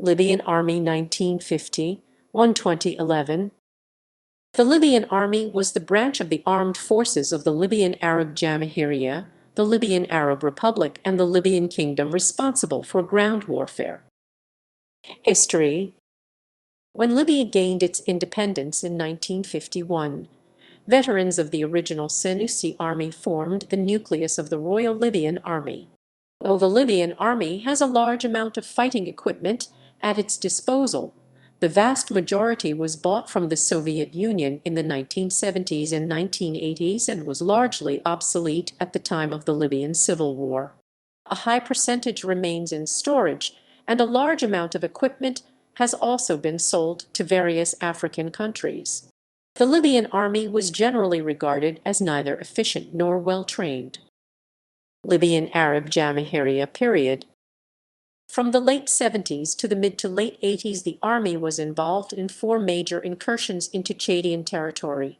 Libyan Army 1950–2011. The Libyan Army was the branch of the armed forces of the Libyan Arab Jamahiriya, the Libyan Arab Republic, and the Libyan Kingdom responsible for ground warfare. History. When Libya gained its independence in 1951, veterans of the original Senussi army formed the nucleus of the Royal Libyan Army. Though the Libyan Army has a large amount of fighting equipment at its disposal, the vast majority was bought from the Soviet Union in the 1970s and 1980s and was largely obsolete at the time of the Libyan Civil War. A high percentage remains in storage, and a large amount of equipment has also been sold to various African countries. The Libyan army was generally regarded as neither efficient nor well-trained. Libyan Arab Jamahiriya period. From the late 70s to the mid to late 80s, the army was involved in 4 major incursions into Chadian territory.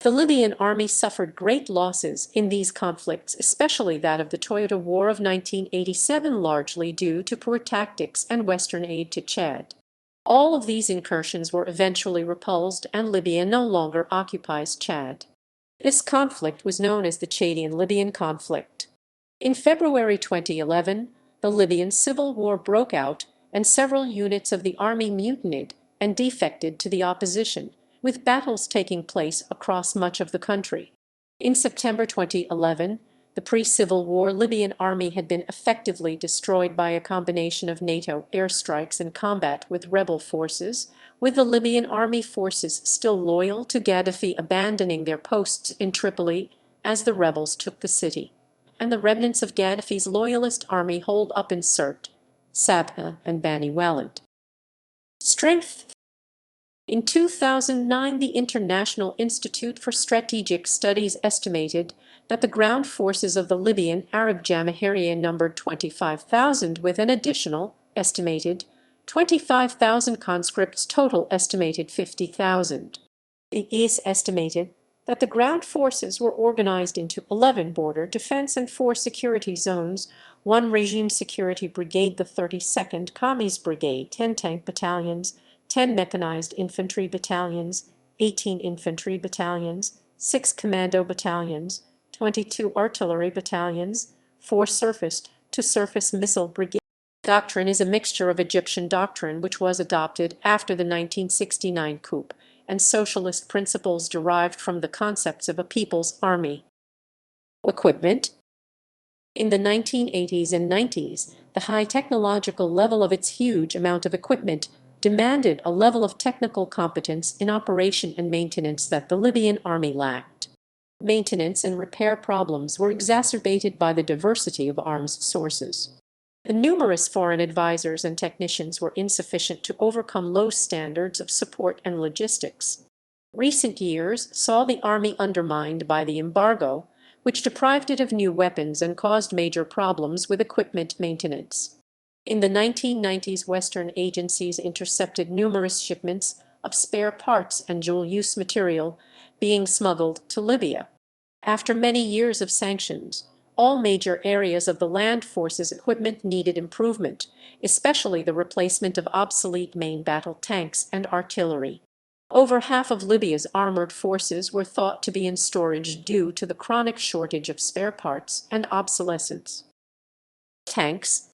The Libyan army suffered great losses in these conflicts, especially that of the Toyota War of 1987, largely due to poor tactics and Western aid to Chad. All of these incursions were eventually repulsed, and Libya no longer occupies Chad. This conflict was known as the Chadian-Libyan conflict. In February 2011, the Libyan Civil War broke out, and several units of the army mutinied and defected to the opposition, with battles taking place across much of the country. In September 2011, the pre-Civil War Libyan army had been effectively destroyed by a combination of NATO airstrikes and combat with rebel forces, with the Libyan army forces still loyal to Gaddafi abandoning their posts in Tripoli as the rebels took the city, and the remnants of Gaddafi's loyalist army holed up in Sirte, Sabha, and Bani Walid. Strength. In 2009, the International Institute for Strategic Studies estimated that the ground forces of the Libyan Arab Jamahiriya numbered 25,000, with an additional estimated 25,000 conscripts, total estimated 50,000. It is estimated that the ground forces were organized into 11 border defense and 4 security zones, 1 regime security brigade, the 32nd Commies Brigade, 10 tank battalions, 10 mechanized infantry battalions, 18 infantry battalions, 6 commando battalions, 22 artillery battalions, 4 surface-to-surface missile brigades. Doctrine is a mixture of Egyptian doctrine, which was adopted after the 1969 coup, and socialist principles derived from the concepts of a people's army. Equipment. In the 1980s and 90s, the high technological level of its huge amount of equipment demanded a level of technical competence in operation and maintenance that the Libyan army lacked. Maintenance and repair problems were exacerbated by the diversity of arms sources. The numerous foreign advisors and technicians were insufficient to overcome low standards of support and logistics. Recent years saw the army undermined by the embargo, which deprived it of new weapons and caused major problems with equipment maintenance. In the 1990s, Western agencies intercepted numerous shipments of spare parts and dual-use material being smuggled to Libya. After many years of sanctions, all major areas of the land forces' equipment needed improvement, especially the replacement of obsolete main battle tanks and artillery. Over half of Libya's armored forces were thought to be in storage due to the chronic shortage of spare parts and obsolescence. Tanks.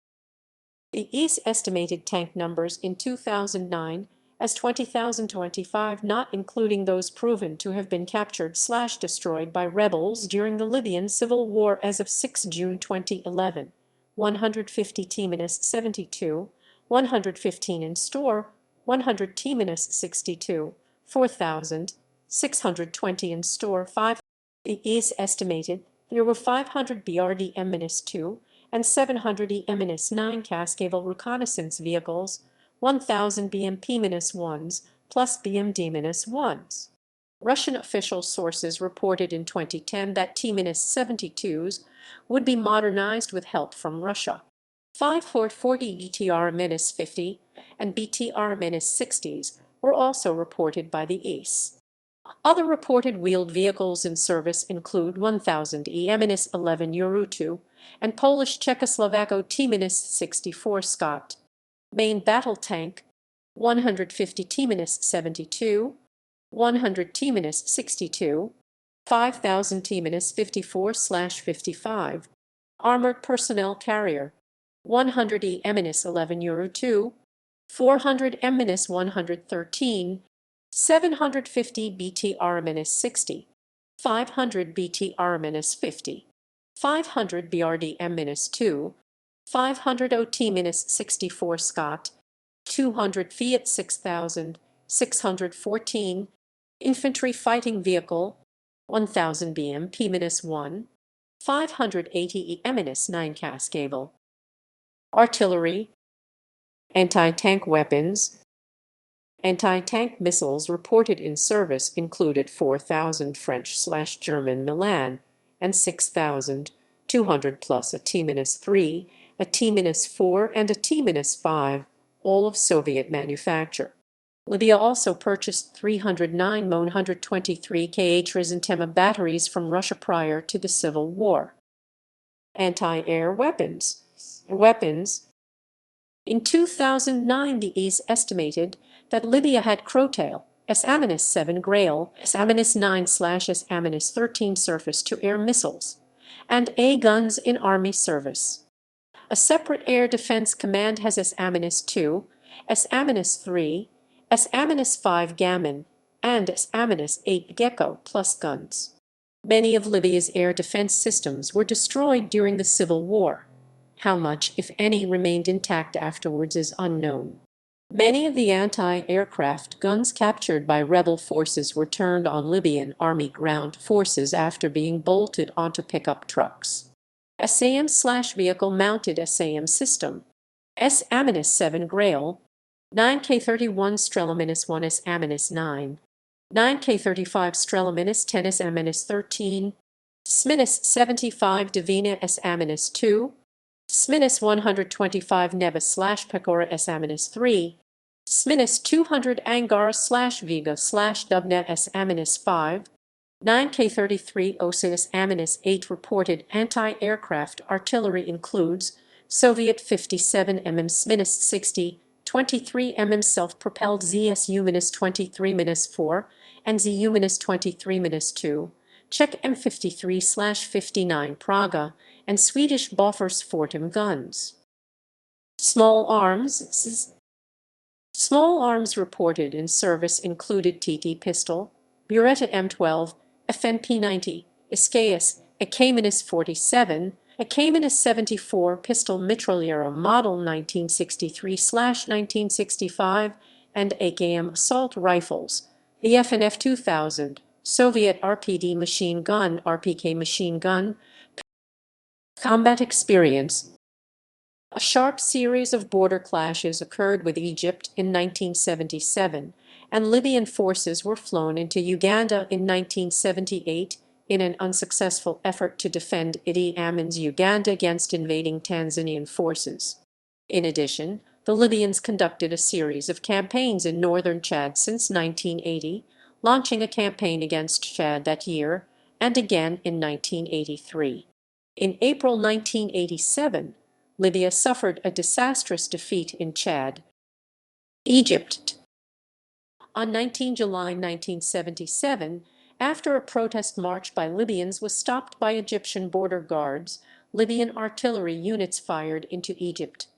The EAS estimated tank numbers in 2009 as 20,025, not including those proven to have been captured/destroyed by rebels during the Libyan Civil War as of 6 June 2011, 150 T-72, 115 in store, 100 T-62, 4,620 in store, 5. It is estimated there were 500 BRDM-2 and 700 EM-9 Cascavel reconnaissance vehicles, 1,000 BMP-1s plus BMD-1s. Russian official sources reported in 2010 that T-72s would be modernized with help from Russia. 540 ETR-50 and BTR-60s were also reported by the EAS. Other reported wheeled vehicles in service include 1,000 EM-11 Urutu and Polish Czechoslovako T-64 Scott. Main battle tank 150 T-72, 100 T-62, 5000 T-54/55. Armored personnel carrier 100 E-11 Euro 2, 400 M-113, 750 BTR-60, 500 BTR-50, 500 BRD-M-2, 500 OT-64 Scott, 200 Fiat 6000, 614, infantry fighting vehicle, 1000 BMP-1, 580 EM-9 Cascable. Artillery, anti-tank weapons. Anti-tank missiles reported in service included 4,000 French/German Milan and 6,200 plus a T-3, a T-4, and a T-5, all of Soviet manufacture. Libya also purchased 309 123 kh Rizantema batteries from Russia prior to the Civil War. Anti-air weapons. In 2009, the EAS estimated that Libya had Crowtail, S-7 Grail, S-9/S-13 surface-to-air missiles, and A guns in Army service. A separate air defense command has S-2, S-3, S-5 Gammon, and S-8 Gecko plus guns. Many of Libya's air defense systems were destroyed during the Civil War. How much, if any, remained intact afterwards is unknown. Many of the anti-aircraft guns captured by rebel forces were turned on Libyan Army ground forces after being bolted onto pickup trucks. SAM/vehicle-mounted SAM system. S-7 Grail, 9K31 Strela-1 S-9, 9K35 Strela-10 S-13, S-75 Divina S-2, S-125 Neva/Pecora S-3, S-200 Angara/Viga/Dubna S-5, 9K33 OSIS S-8 reported anti-aircraft artillery includes Soviet 57 mm S-60, 23 mm self-propelled ZSU-23-4 and ZU-23-2, Czech M53/59 Praga, and Swedish Bofors Fortum guns. Small arms. Small arms reported in service included TT pistol, Beretta M12, FNP-90, Iscayas, a Caymanas-47, a Caymanas-74 pistol mitraillero model 1963/1965, and AKM assault rifles, the FNF 2000, Soviet RPD machine gun, RPK machine gun. Combat experience. A sharp series of border clashes occurred with Egypt in 1977, and Libyan forces were flown into Uganda in 1978 in an unsuccessful effort to defend Idi Amin's Uganda against invading Tanzanian forces. In addition, the Libyans conducted a series of campaigns in northern Chad since 1980, launching a campaign against Chad that year, and again in 1983. In April 1987, Libya suffered a disastrous defeat in Chad. Egypt. On 19 July 1977, after a protest march by Libyans was stopped by Egyptian border guards, Libyan artillery units fired into Egypt.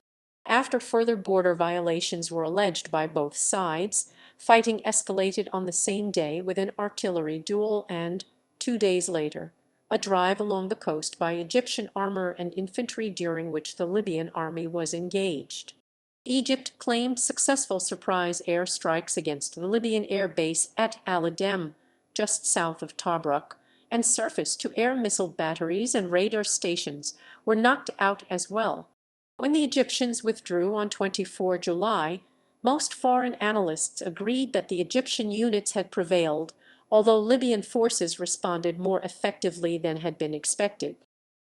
After further border violations were alleged by both sides, fighting escalated on the same day with an artillery duel and, 2 days later, a drive along the coast by Egyptian armor and infantry during which the Libyan army was engaged. Egypt claimed successful surprise air strikes against the Libyan air base at Al Adem, just south of Tobruk, and surface-to-air missile batteries and radar stations were knocked out as well. When the Egyptians withdrew on 24 July, most foreign analysts agreed that the Egyptian units had prevailed, although Libyan forces responded more effectively than had been expected.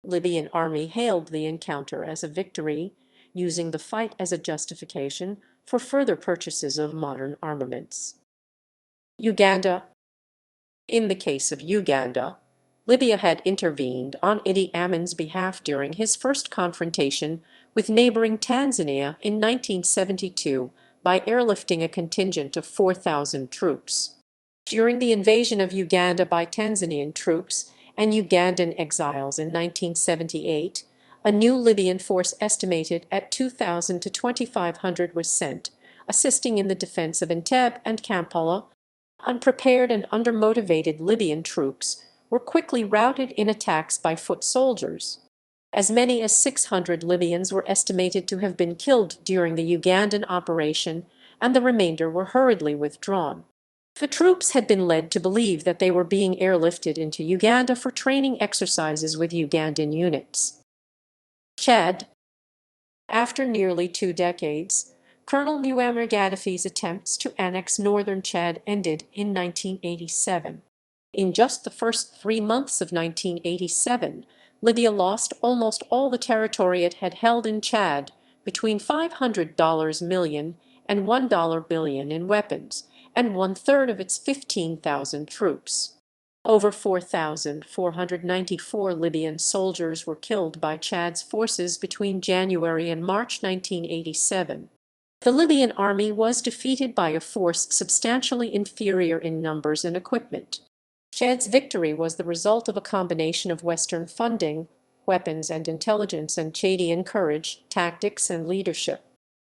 Libyan army hailed the encounter as a victory, using the fight as a justification for further purchases of modern armaments. Uganda. In the case of Uganda, Libya had intervened on Idi Amin's behalf during his first confrontation with neighboring Tanzania in 1972 by airlifting a contingent of 4,000 troops. During the invasion of Uganda by Tanzanian troops and Ugandan exiles in 1978, a new Libyan force estimated at 2,000 to 2,500 was sent, assisting in the defense of Entebbe and Kampala. Unprepared and undermotivated Libyan troops were quickly routed in attacks by foot soldiers. As many as 600 Libyans were estimated to have been killed during the Ugandan operation, and the remainder were hurriedly withdrawn. The troops had been led to believe that they were being airlifted into Uganda for training exercises with Ugandan units. Chad. After nearly 2 decades, Colonel Muammar Gaddafi's attempts to annex northern Chad ended in 1987. In just the first 3 months of 1987, Libya lost almost all the territory it had held in Chad, between $500 million and $1 billion in weapons, and one-third of its 15,000 troops. Over 4,494 Libyan soldiers were killed by Chad's forces between January and March 1987. The Libyan army was defeated by a force substantially inferior in numbers and equipment. Chad's victory was the result of a combination of Western funding, weapons and intelligence, and Chadian courage, tactics, and leadership.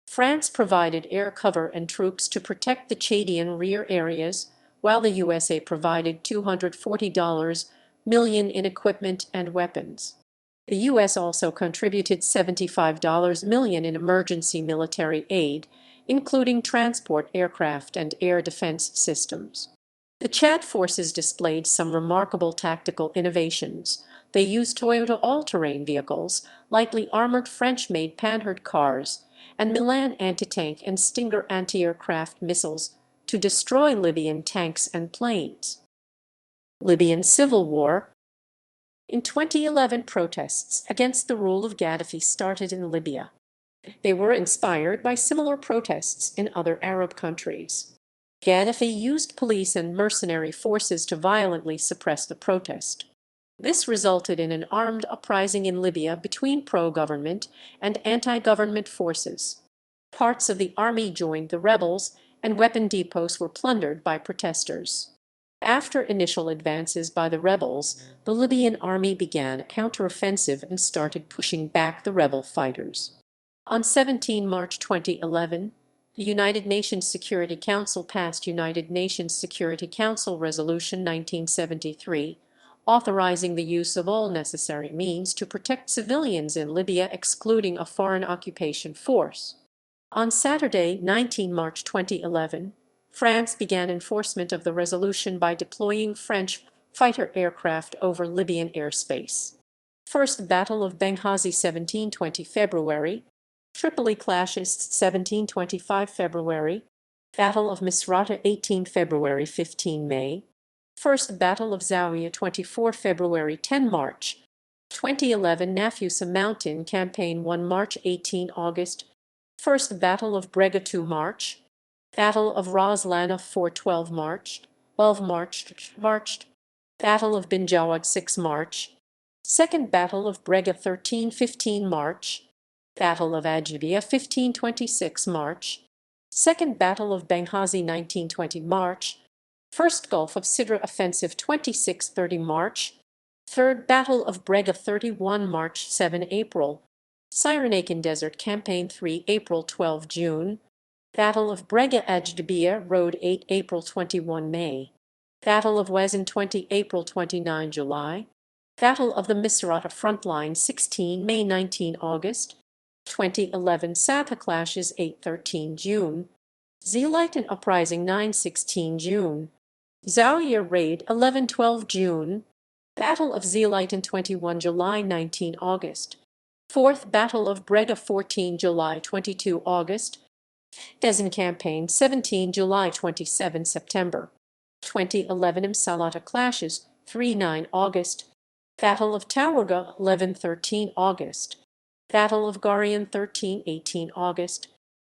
France provided air cover and troops to protect the Chadian rear areas, while the USA provided $240 million in equipment and weapons. The U.S. also contributed $75 million in emergency military aid, including transport aircraft and air defense systems. The Chad forces displayed some remarkable tactical innovations. They used Toyota all-terrain vehicles, lightly armored French-made Panhard cars, and Milan anti-tank and Stinger anti-aircraft missiles to destroy Libyan tanks and planes. Libyan Civil War. In 2011, protests against the rule of Gaddafi started in Libya. They were inspired by similar protests in other Arab countries. Gaddafi used police and mercenary forces to violently suppress the protest. This resulted in an armed uprising in Libya between pro-government and anti-government forces. Parts of the army joined the rebels, and weapon depots were plundered by protesters. After initial advances by the rebels, the Libyan army began a counteroffensive and started pushing back the rebel fighters. On 17 March 2011, the United Nations Security Council passed United Nations Security Council Resolution 1973, authorizing the use of all necessary means to protect civilians in Libya, excluding a foreign occupation force. On Saturday, 19 March 2011, France began enforcement of the resolution by deploying French fighter aircraft over Libyan airspace. First Battle of Benghazi 17-20 February, Tripoli clashes 17-25 February, Battle of Misrata 18 February 15 May, First Battle of Zawiya 24 February 10 March, 2011 Nafusa Mountain Campaign 1 March 18 August, First Battle of Brega 2 March, Battle of Roslana 4-12 March, 12 March, Battle of Binjawad 6 March, Second Battle of Brega 13-15 March, Battle of Ajibia 15-26 March, Second Battle of Benghazi 19-20 March, First Gulf of Sidra Offensive 26-30 March, Third Battle of Brega 31 March 7 April, Cyrenaican Desert Campaign 3 April 12 June, Battle of Brega Ajibia Road 8 April 21 May, Battle of Wezn 20 April 29 July, Battle of the Misrata Frontline 16 May 19 August, 2011 Satha Clashes 8-13 June, Zeelighton Uprising 9-16 June, Zawiya Raid 11-12 June, Battle of Zeelighton 21 July 19 August, Fourth Battle of Brega 14 July 22 August, Desn Campaign 17 July 27 September, 2011 Imsalata Clashes 3-9 August, Battle of Tawarga 11-13 August, Battle of Garian 13-18 August,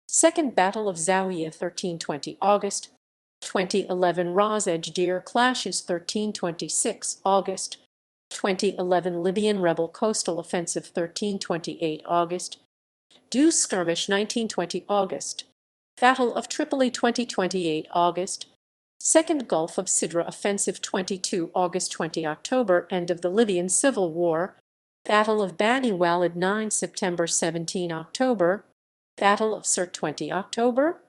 Second Battle of Zawiya 13-20 August, 2011 Ras Ejdir Clashes 13-26 August, 2011 Libyan Rebel Coastal Offensive 13-28 August, Dew Skirmish 1920 August. Battle of Tripoli 2028 August. Second Gulf of Sidra Offensive 22 August 20 October End of the Libyan Civil War. Battle of Bani Walid 9 September 17 October. Battle of Sirte 20 October.